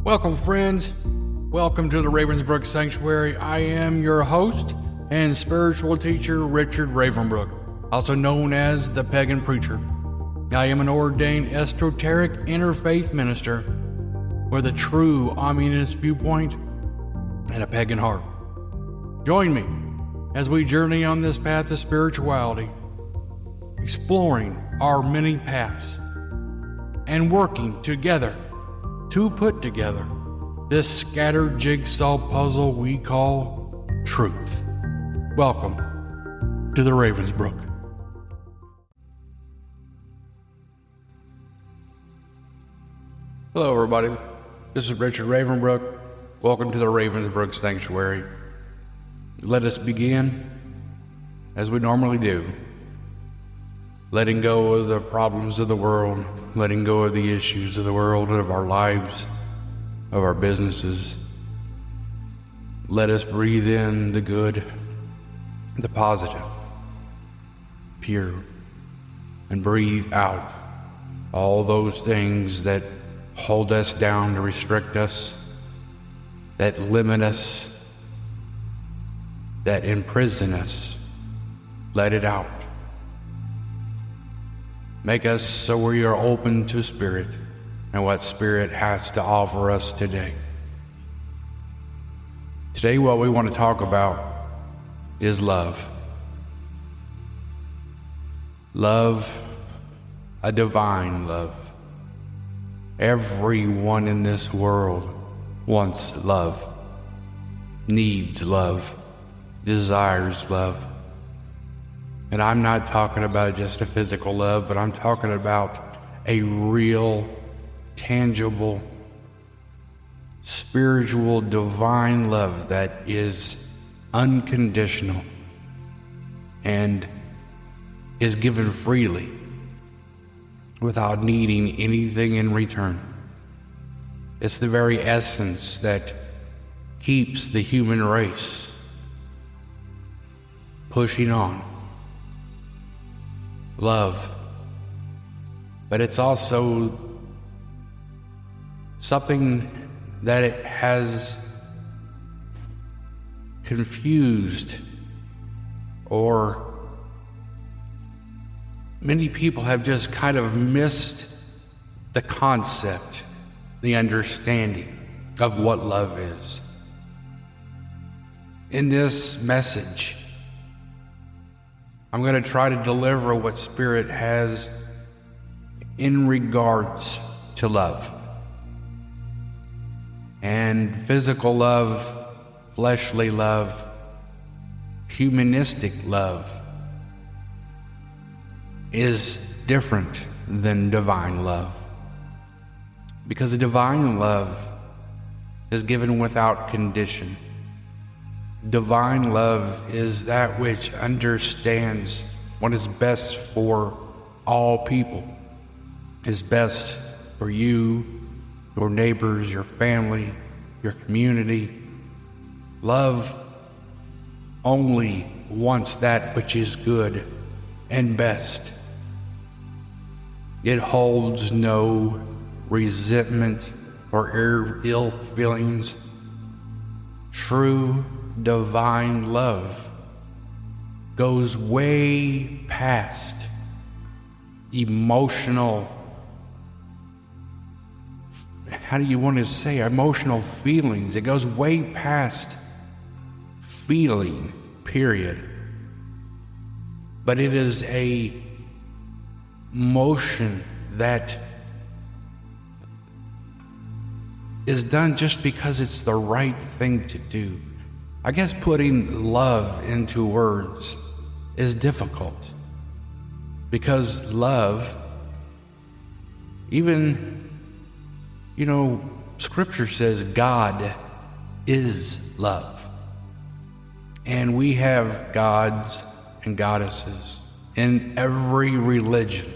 Welcome, friends. Welcome to the Ravensbrook Sanctuary. I am your host and spiritual teacher, Richard Ravenbrook, also known as the Pagan Preacher. I am an ordained esoteric interfaith minister with a true humanist viewpoint and a pagan heart. Join me as we journey on this path of spirituality, exploring our many paths and working together to put together this scattered jigsaw puzzle we call truth. Welcome to the Ravensbrook. Hello, everybody. This is Richard Ravenbrook. Welcome to the Ravensbrook Sanctuary. Let us begin as we normally do, letting go of the problems of the world, letting go of the issues of the world, of our lives, of our businesses. Let us breathe in the good, the positive, pure, and breathe out all those things that hold us down, to restrict us, that limit us, that imprison us. Let it out. Make us so we are open to Spirit and what Spirit has to offer us today. Today, what we want to talk about is love. Love, a divine love. Everyone in this world wants love, needs love, desires love. And I'm not talking about just a physical love, but I'm talking about a real, tangible, spiritual, divine love that is unconditional and is given freely without needing anything in return. It's the very essence that keeps the human race pushing on. Love. But it's also something that it has confused, or many people have just kind of missed the concept, the understanding of what love is. In this message, I'm going to try to deliver what Spirit has in regards to love. And physical love, fleshly love, humanistic love is different than divine love. Because divine love is given without condition. Divine love is that which understands what is best for all people, is best for you, your neighbors, your family, your community. Love only wants that which is good and best. It holds no resentment or ill feelings. True divine love goes way past emotional, how do you want to say, emotional feelings. It goes way past feeling, period. But it is a motion that is done just because it's the right thing to do. I guess putting love into words is difficult, because love, even, Scripture says God is love. And we have gods and goddesses in every religion.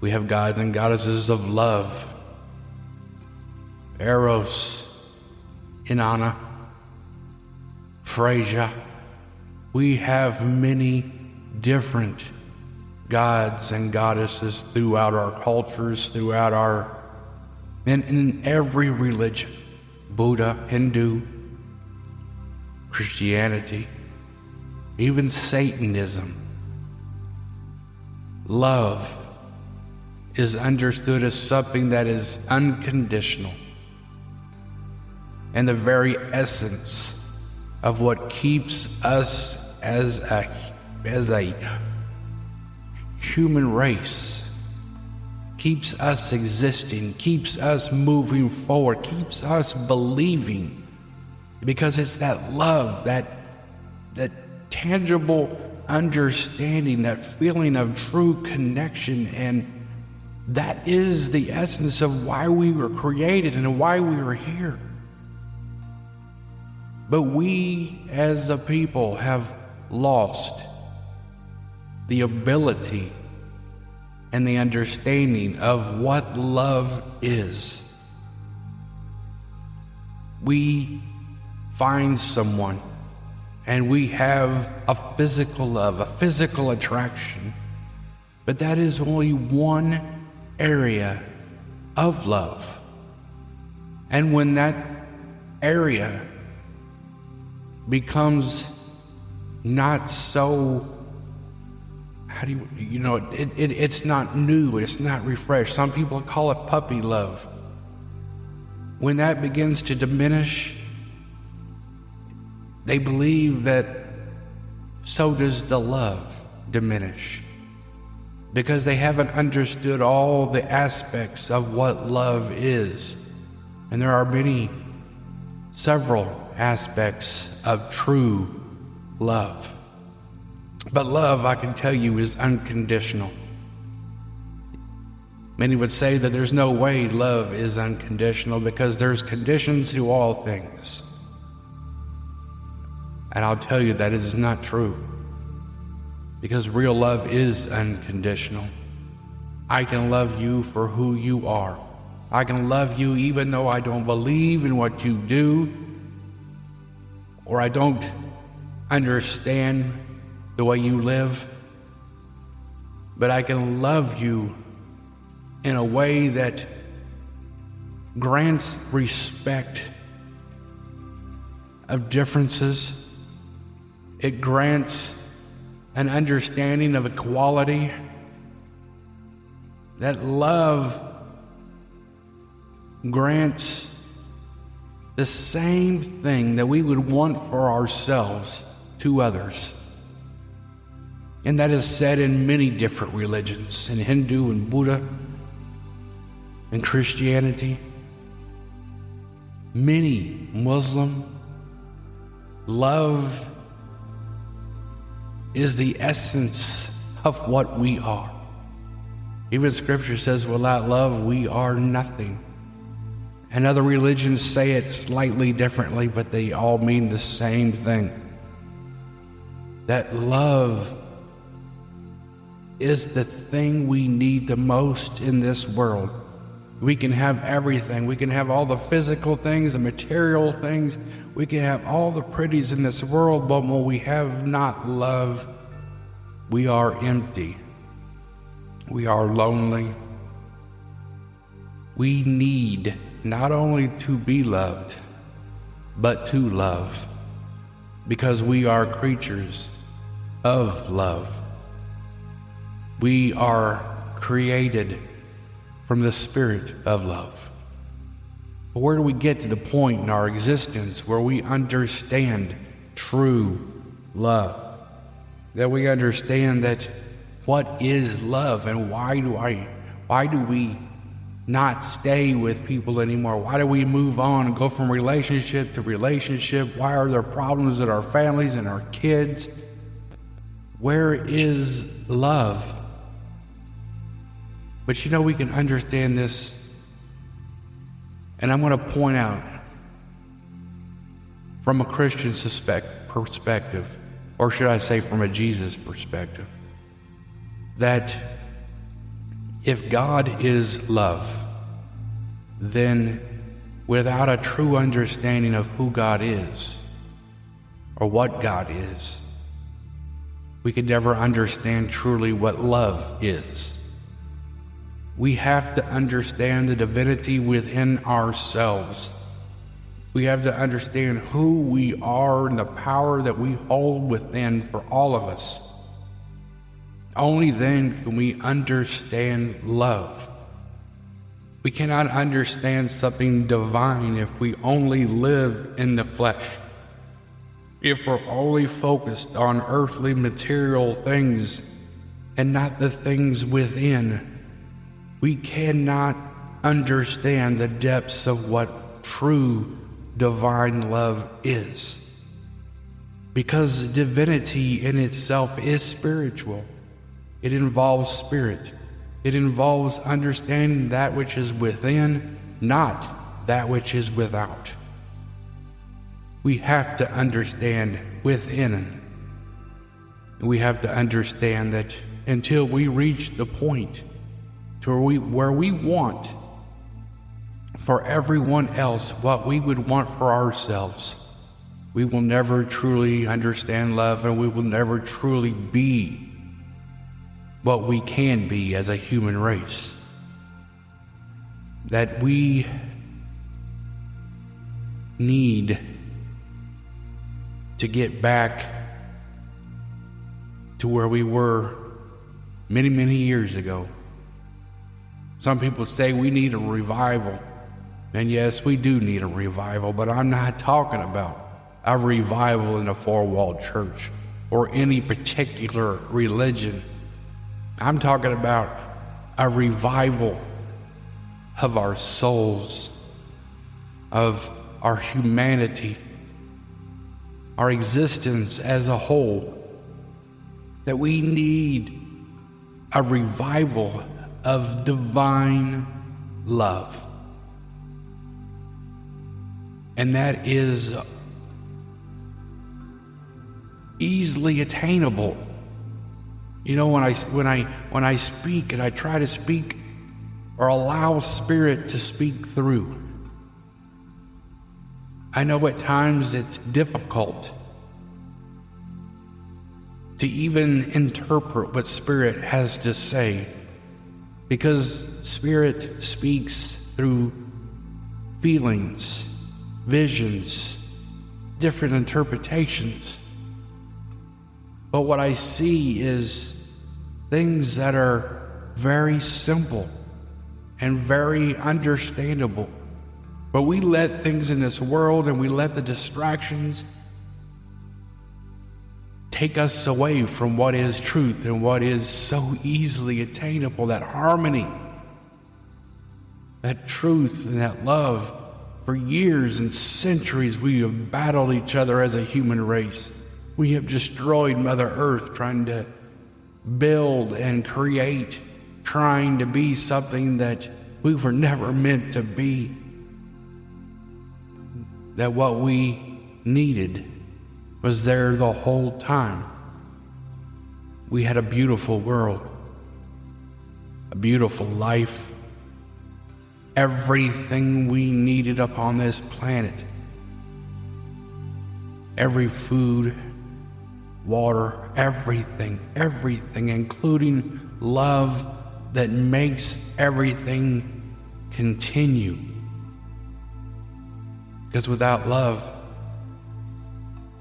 We have gods and goddesses of love. Eros, Inanna, Freyja. We have many different gods and goddesses throughout our cultures, throughout our And in every religion, Buddha, Hindu, Christianity, even Satanism, love is understood as something that is unconditional and the very essence of what keeps us as a human race, keeps us existing, keeps us moving forward, keeps us believing, because it's that love, that tangible understanding, that feeling of true connection, and that is the essence of why we were created and why we were here. But we as a people have lost the ability and the understanding of what love is. We find someone and we have a physical love, a physical attraction, but that is only one area of love. And when that area becomes not so, it's not new, it's not refreshed. Some people call it puppy love. When that begins to diminish, they believe that so does the love diminish, because they haven't understood all the aspects of what love is. And there are several aspects of true love. But love, I can tell you, is unconditional. Many would say that there's no way love is unconditional because there's conditions to all things. And I'll tell you that it is not true, because real love is unconditional. I can love you for who you are. I can love you even though I don't believe in what you do, or I don't understand the way you live, but I can love you in a way that grants respect of differences. It grants an understanding of equality. That love grants the same thing that we would want for ourselves to others. And that is said in many different religions, in Hindu and Buddha and Christianity, many Muslim. Love is the essence of what we are. Even Scripture says, without love, we are nothing. And other religions say it slightly differently, but they all mean the same thing. That love is the thing we need the most in this world. We can have everything. We can have all the physical things, the material things. We can have all the pretties in this world, but when we have not love, we are empty. We are lonely. We need not only to be loved, but to love, because we are creatures of love. We are created from the spirit of love. But where do we get to the point in our existence where we understand true love? That we understand that what is love, and why do we not stay with people anymore? Why do we move on and go from relationship to relationship? Why are there problems in our families and our kids? Where is love? But we can understand this, and I'm going to point out from a Christian perspective, or should I say from a Jesus perspective, that if God is love, then without a true understanding of who God is or what God is, we could never understand truly what love is. We have to understand the divinity within ourselves. We have to understand who we are and the power that we hold within for all of us. Only then can we understand love. We cannot understand something divine if we only live in the flesh. If we're only focused on earthly material things and not the things within, we cannot understand the depths of what true divine love is. Because divinity in itself is spiritual. It involves spirit. It involves understanding that which is within, not that which is without. We have to understand within. We have to understand that until we reach the point to where we want for everyone else what we would want for ourselves, we will never truly understand love, and we will never truly be what we can be as a human race. That we need to get back to where we were many, many years ago. Some people say we need a revival. And yes, we do need a revival, but I'm not talking about a revival in a four-walled church or any particular religion. I'm talking about a revival of our souls, of our humanity, our existence as a whole. That we need a revival of divine love. And that is easily attainable. You know, when I speak and I try to speak or allow Spirit to speak through, I know at times it's difficult to even interpret what Spirit has to say, because Spirit speaks through feelings, visions, different interpretations. But what I see is things that are very simple and very understandable. But we let things in this world, and we let the distractions take us away from what is truth and what is so easily attainable, that harmony, that truth and that love. For years and centuries we have battled each other as a human race. We have destroyed Mother Earth trying to build and create, trying to be something that we were never meant to be. That what we needed was there the whole time. We had a beautiful world, a beautiful life, everything we needed upon this planet. Every food, water, everything, including love that makes everything continue. Because without love,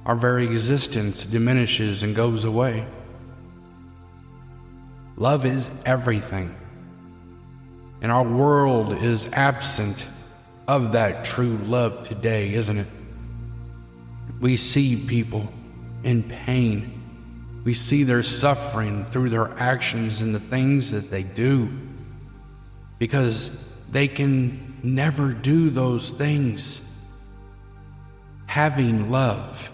our very existence diminishes and goes away. Love is everything. And our world is absent of that true love today, isn't it? We see people in pain. We see their suffering through their actions and the things that they do, because they can never do those things having love.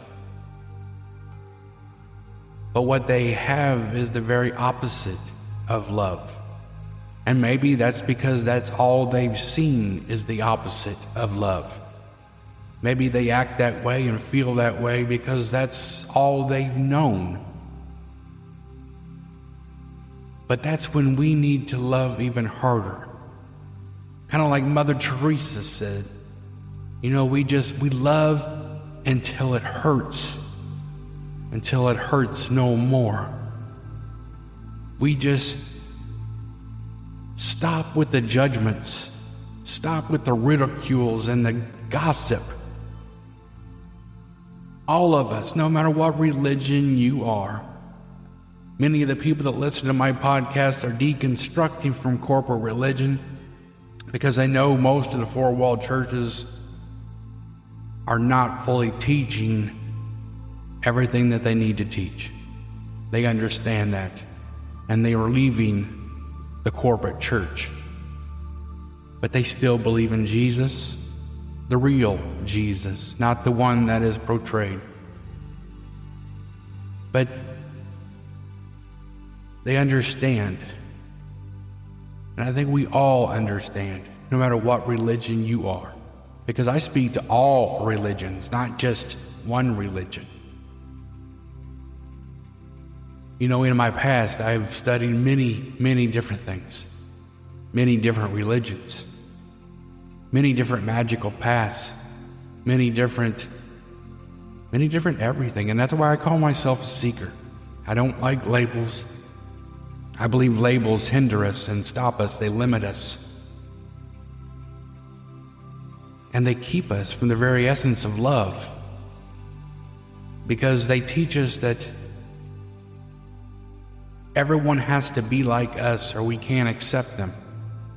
But what they have is the very opposite of love. And maybe that's because that's all they've seen is the opposite of love. Maybe they act that way and feel that way because that's all they've known. But that's when we need to love even harder. Kind of like Mother Teresa said, you know, we love until it hurts no more. We just Stop with the judgments. Stop with the ridicules and the gossip. All of us, no matter what religion you are. Many of the people that listen to my podcast are deconstructing from corporate religion because they know most of the four-wall churches are not fully teaching everything that they need to teach. They understand that, and they are leaving the corporate church. But they still believe in Jesus, the real Jesus, not the one that is portrayed. But they understand, and I think we all understand, no matter what religion you are, because I speak to all religions, not just one religion. You know, in my past, I've studied many different things, many different religions, many different magical paths, many different everything. And that's why I call myself a seeker. I don't like labels. I believe labels hinder us and stop us. They limit us. And they keep us from the very essence of love, because they teach us that everyone has to be like us or we can't accept them,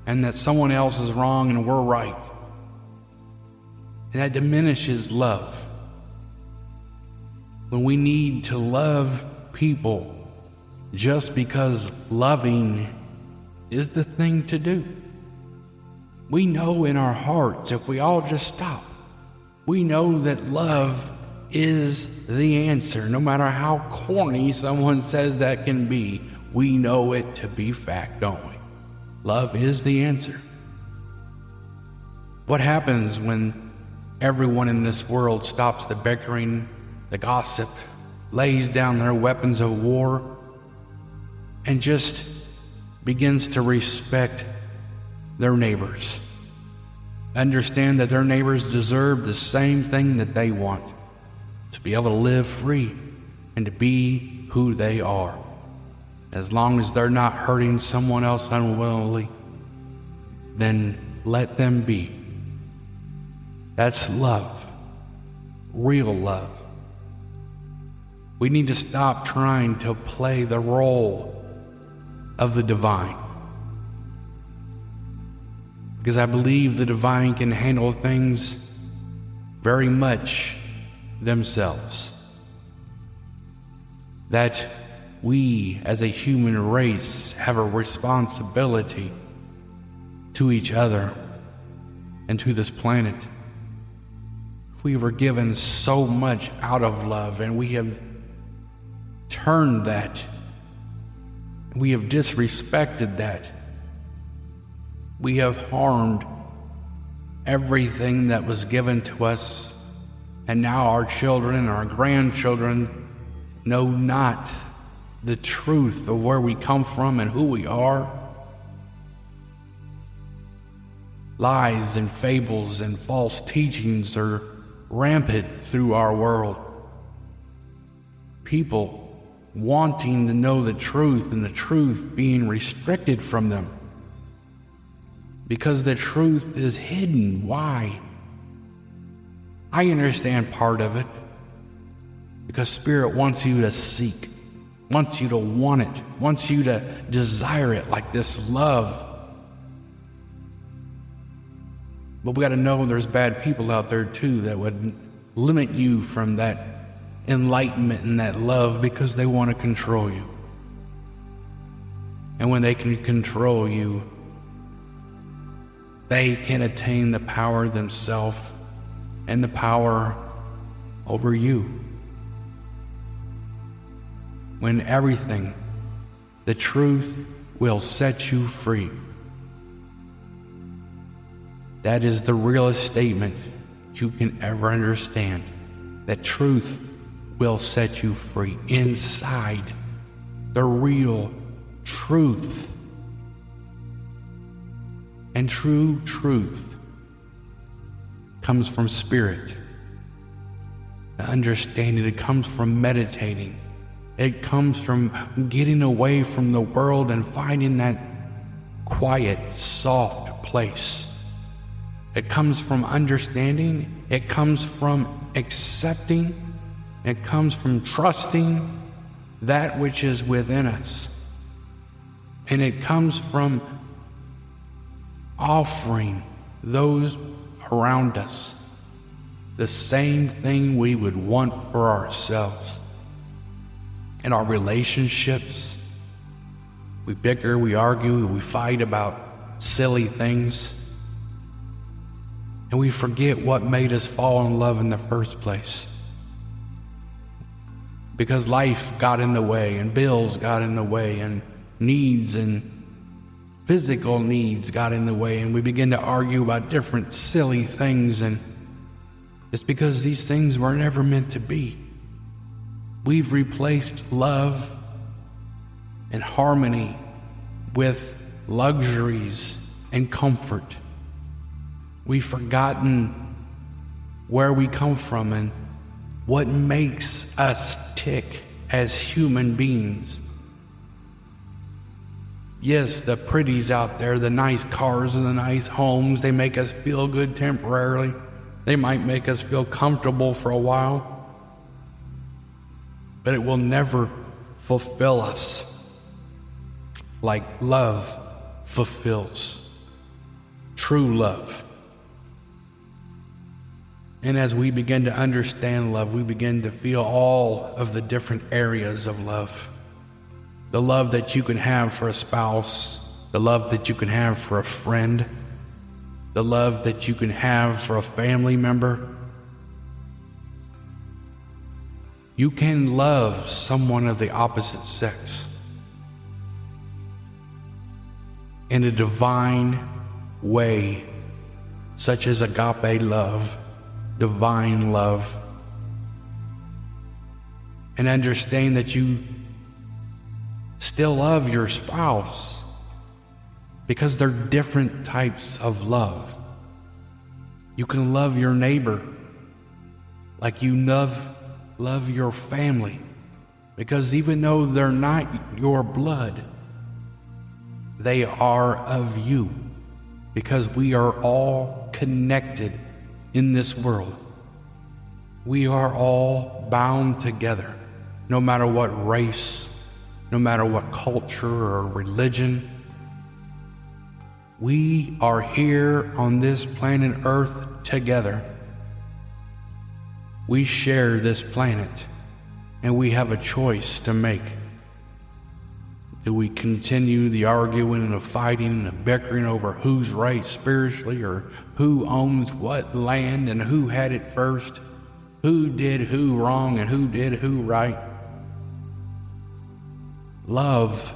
and that someone else is wrong and we're right. And that diminishes love. When we need to love people just because loving is the thing to do. We know in our hearts, if we all just stop, we know that love is the answer. No matter how corny someone says that can be, we know it to be fact, don't we? Love is the answer. What happens when everyone in this world stops the bickering, the gossip, lays down their weapons of war, and just begins to respect their neighbors? Understand that their neighbors deserve the same thing that they want, to be able to live free and to be who they are. As long as they're not hurting someone else unwillingly, then let them be. That's love, real love. We need to stop trying to play the role of the divine, because I believe the divine can handle things very much themselves. That we as a human race have a responsibility to each other and to this planet. We were given so much out of love, and we have turned that. We have disrespected that. We have harmed everything that was given to us, and now our children and our grandchildren know not the truth of where we come from and who we are. Lies and fables and false teachings are rampant through our world. People wanting to know the truth and the truth being restricted from them because the truth is hidden. Why? I understand part of it, because Spirit wants you to seek, wants you to want it, wants you to desire it, like this love. But we got to know there's bad people out there too that would limit you from that enlightenment and that love because they want to control you. And when they can control you, they can attain the power themselves and the power over you. When everything, the truth will set you free. That is the realest statement you can ever understand. That truth will set you free inside. The real truth. And true truth comes from Spirit. The understanding, it comes from meditating. It comes from getting away from the world and finding that quiet, soft place. It comes from understanding. It comes from accepting. It comes from trusting that which is within us. And it comes from offering those around us the same thing we would want for ourselves. In our relationships, we bicker, we argue, we fight about silly things, and we forget what made us fall in love in the first place. Because life got in the way, and bills got in the way, and needs and physical needs got in the way, and we begin to argue about different silly things, and it's because these things were never meant to be. We've replaced love and harmony with luxuries and comfort. We've forgotten where we come from and what makes us tick as human beings. Yes, the pretties out there, the nice cars and the nice homes, they make us feel good temporarily. They might make us feel comfortable for a while, but it will never fulfill us like love fulfills. True love. And as we begin to understand love, we begin to feel all of the different areas of love. The love that you can have for a spouse, the love that you can have for a friend, the love that you can have for a family member. You can love someone of the opposite sex in a divine way, such as agape love, divine love, and understand that you still love your spouse because they're different types of love. You can love your neighbor like you love your family, because even though they're not your blood, they are of you, because we are all connected in this world. We are all bound together, no matter what race, no matter what culture or religion. We are here on this planet Earth together. We share this planet, and we have a choice to make. Do we continue the arguing and the fighting and the bickering over who's right spiritually, or who owns what land and who had it first, who did who wrong and who did who right? Love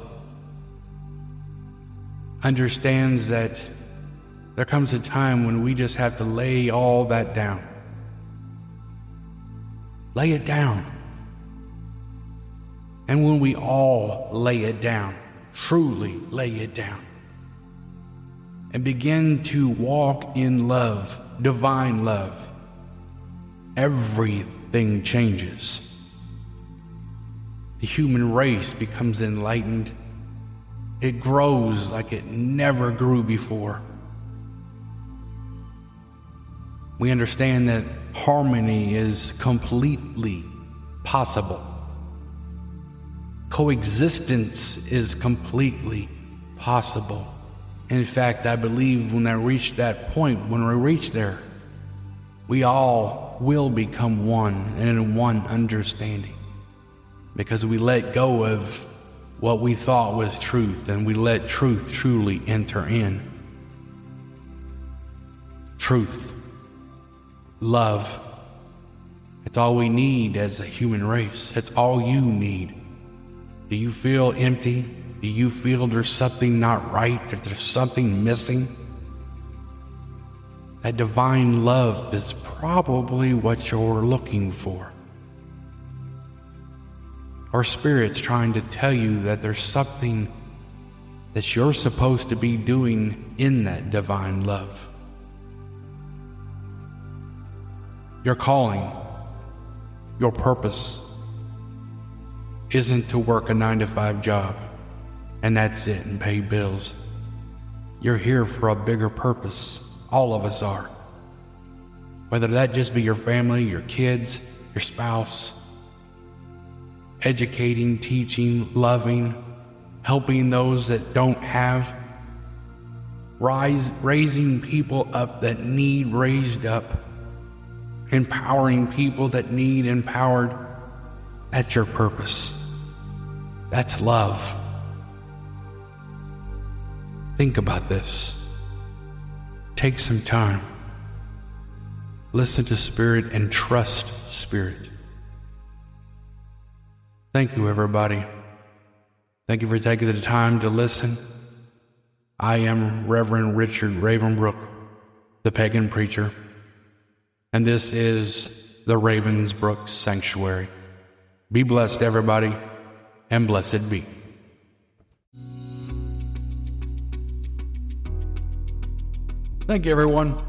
understands that there comes a time when we just have to lay all that down. Lay it down. And when we all lay it down, truly lay it down, and begin to walk in love, divine love, everything changes. The human race becomes enlightened. It grows like it never grew before. We understand that harmony is completely possible. Coexistence is completely possible. In fact, I believe when I reach that point, when we reach there, we all will become one and in one understanding, because we let go of what we thought was truth, and we let truth truly enter in. Truth, love, it's all we need as a human race. It's all you need. Do you feel empty? Do you feel there's something not right, that there's something missing? That divine love is probably what you're looking for. Or Spirit's trying to tell you that there's something that you're supposed to be doing in that divine love. Your calling, your purpose, isn't to work a 9-to-5 job and that's it and pay bills. You're here for a bigger purpose. All of us are. Whether that just be your family, your kids, your spouse, educating, teaching, loving, helping those that don't have, raising people up that need raised up, empowering people that need empowered. That's your purpose. That's love. Think about this. Take some time. Listen to Spirit and trust Spirit. Thank you, everybody. Thank you for taking the time to listen. I am Reverend Richard Ravenbrook, the pagan preacher, and this is the Ravensbrook Sanctuary. Be blessed, everybody, and blessed be. Thank you, everyone.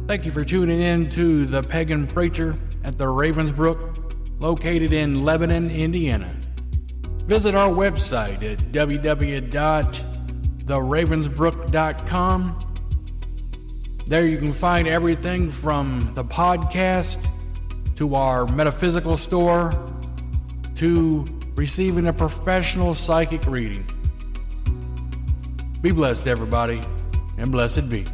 Thank you for tuning in to the Pagan Preacher at the Ravensbrook, located in Lebanon, Indiana. Visit our website at www.theravensbrook.com. There you can find everything from the podcast to our metaphysical store to receiving a professional psychic reading. Be blessed, everybody, and blessed be.